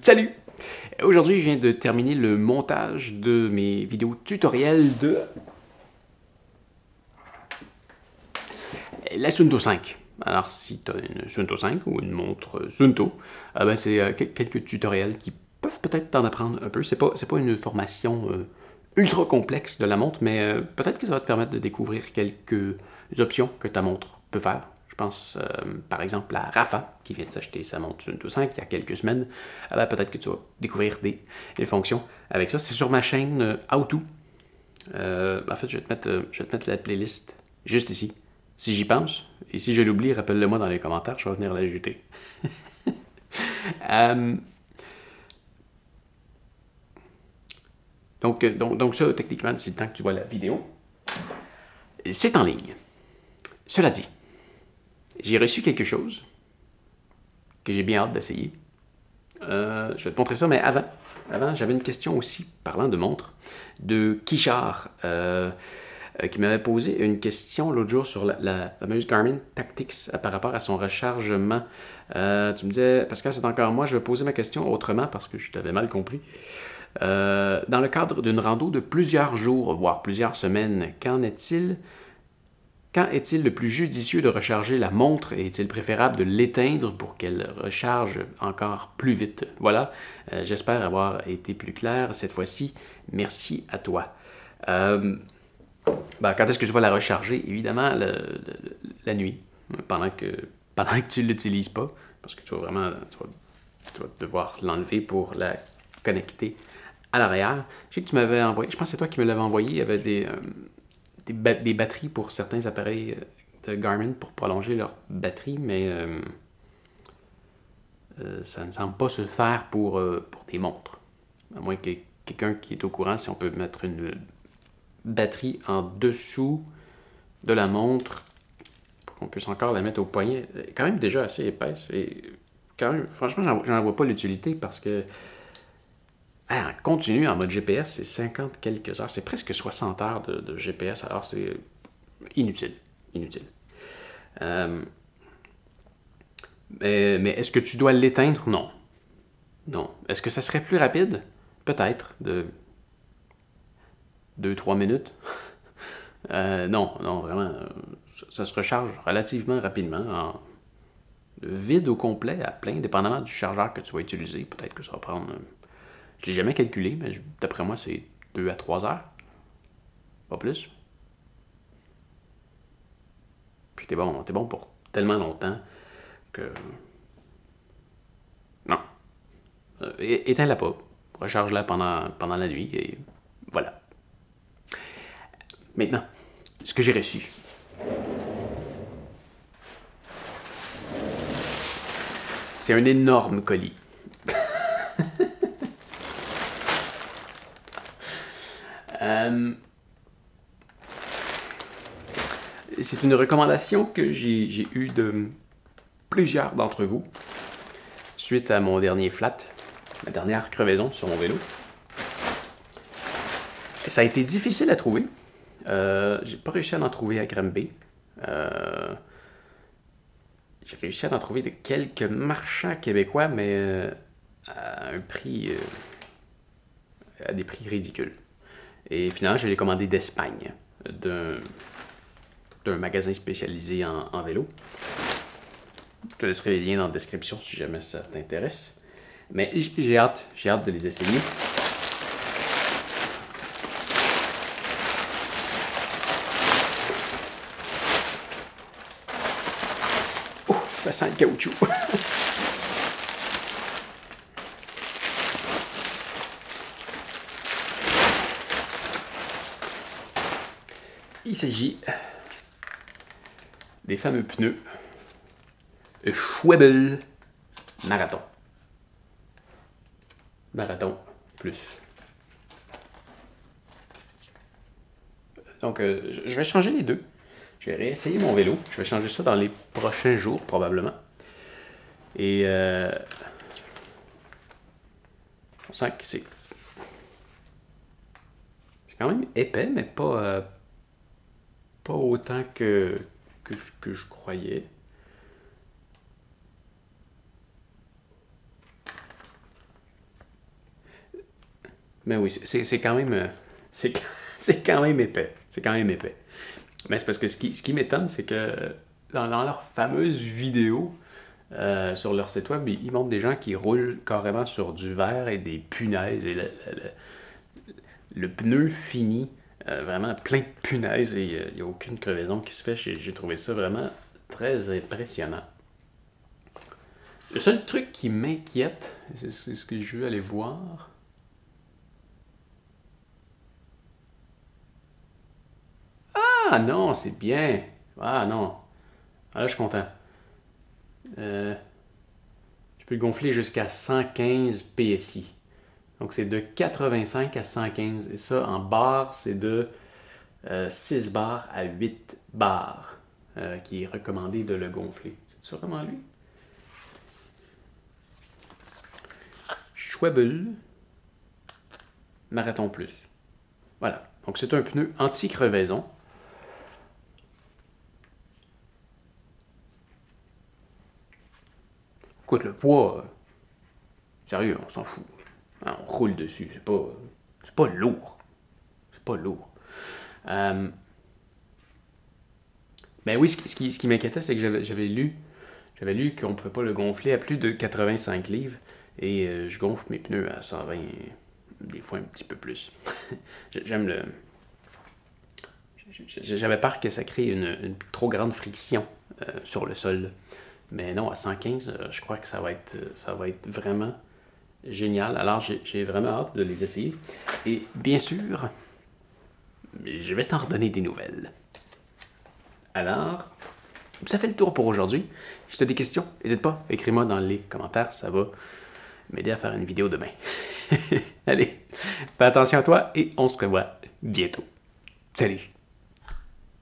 Salut! Aujourd'hui, je viens de terminer le montage de mes vidéos tutoriels de la Suunto 5. Alors, si tu as une Suunto 5 ou une montre Suunto, c'est quelques tutoriels qui peuvent peut-être t'en apprendre un peu. C'est pas une formation ultra complexe de la montre, mais peut-être que ça va te permettre de découvrir quelques options que ta montre peut faire. Je pense par exemple à Rafa, qui vient de s'acheter sa montre Suunto 5 il y a quelques semaines. Peut-être que tu vas découvrir des fonctions avec ça. C'est sur ma chaîne How To. En fait, je vais te mettre la playlist juste ici. Si j'y pense, et si je l'oublie, rappelle-le-moi dans les commentaires, je vais venir l'ajouter. Donc ça, techniquement, c'est le temps que tu vois la vidéo. C'est en ligne. Cela dit, j'ai reçu quelque chose que j'ai bien hâte d'essayer. Je vais te montrer ça, mais avant j'avais une question aussi, parlant de montre, de Kishar, qui m'avait posé une question l'autre jour sur la fameuse Garmin Tactics par rapport à son rechargement. Tu me disais, Pascal, c'est encore moi, je vais poser ma question autrement parce que je t'avais mal compris. Dans le cadre d'une rando de plusieurs jours, voire plusieurs semaines, quand est-il le plus judicieux de recharger la montre et est-il préférable de l'éteindre pour qu'elle recharge encore plus vite? Voilà, j'espère avoir été plus clair cette fois-ci. Merci à toi. Quand est-ce que je vais la recharger? Évidemment, la nuit, pendant que tu ne l'utilises pas, parce que tu vas devoir l'enlever pour la connecter à l'arrière. Je sais que tu m'avais envoyé, je pense que c'est toi qui me l'avais envoyé, il y avait des batteries pour certains appareils de Garmin pour prolonger leur batterie, mais ça ne semble pas se faire pour des montres. À moins que quelqu'un qui est au courant, si on peut mettre une batterie en dessous de la montre pour qu'on puisse encore la mettre au poignet. Quand même déjà assez épaisse. Et quand même, franchement, j'en vois pas l'utilité parce que en continu, en mode GPS, c'est 50 quelques heures. C'est presque 60 heures de GPS. Alors, c'est inutile. Mais est-ce que tu dois l'éteindre? Non. Non. Est-ce que ça serait plus rapide? Peut-être. De 2-3 minutes. Non, vraiment. Ça se recharge relativement rapidement. De vide au complet à plein, dépendamment du chargeur que tu vas utiliser. Peut-être que ça va prendre... Je ne l'ai jamais calculé, mais d'après moi, c'est 2 à 3 heures. Pas plus. Puis t'es bon pour tellement longtemps que... Non. Éteins-la pas. Recharge-la pendant la nuit et voilà. Maintenant, ce que j'ai reçu. C'est un énorme colis. C'est une recommandation que j'ai eue de plusieurs d'entre vous suite à mon dernier flat, ma dernière crevaison sur mon vélo. Ça a été difficile à trouver. J'ai pas réussi à en trouver à Granby. J'ai réussi à en trouver de quelques marchands québécois, mais à un prix... à des prix ridicules. Et finalement, je l'ai commandé d'Espagne, d'un magasin spécialisé en vélo. Je te laisserai les liens dans la description si jamais ça t'intéresse. Mais j'ai hâte de les essayer. Oh, ça sent le caoutchouc. Il s'agit des fameux pneus Schwebel Marathon. Marathon plus. Donc, je vais changer les deux. Je vais réessayer mon vélo. Je vais changer ça dans les prochains jours, probablement. Et on sent que c'est quand même épais, mais pas autant que je croyais. Mais oui, c'est quand même... c'est quand même épais. C'est quand même épais. Mais c'est parce que ce qui m'étonne, c'est que dans leur fameuse vidéo sur leur site web, ils montrent des gens qui roulent carrément sur du verre et des punaises. Et le pneu fini, vraiment plein de punaises et il n'y a aucune crevaison qui se fait. J'ai trouvé ça vraiment très impressionnant. Le seul truc qui m'inquiète, c'est ce que je veux aller voir. Ah non, c'est bien. Ah non. Ah là, je suis content. Je peux le gonfler jusqu'à 115 PSI. Donc c'est de 85 à 115. Et ça, en bar, c'est de 6 bars à 8 bars qui est recommandé de le gonfler. C'est vraiment lui? Schwebel Marathon Plus. Voilà. Donc c'est un pneu anti-crevaison. Écoute, le poids, sérieux, on s'en fout. Hein, on roule dessus, c'est pas lourd. C'est pas lourd. Ben oui, ce qui m'inquiétait, c'est que j'avais lu qu'on ne pouvait pas le gonfler à plus de 85 livres. Et je gonfle mes pneus à 120, des fois un petit peu plus. J'aime le... J'avais peur que ça crée une trop grande friction sur le sol. Mais non, à 115, je crois que ça va être vraiment génial. Alors, j'ai vraiment hâte de les essayer. Et bien sûr, je vais t'en redonner des nouvelles. Alors, ça fait le tour pour aujourd'hui. Si tu as des questions, n'hésite pas, écris-moi dans les commentaires, ça va m'aider à faire une vidéo demain. Allez, fais attention à toi et on se revoit bientôt. Salut!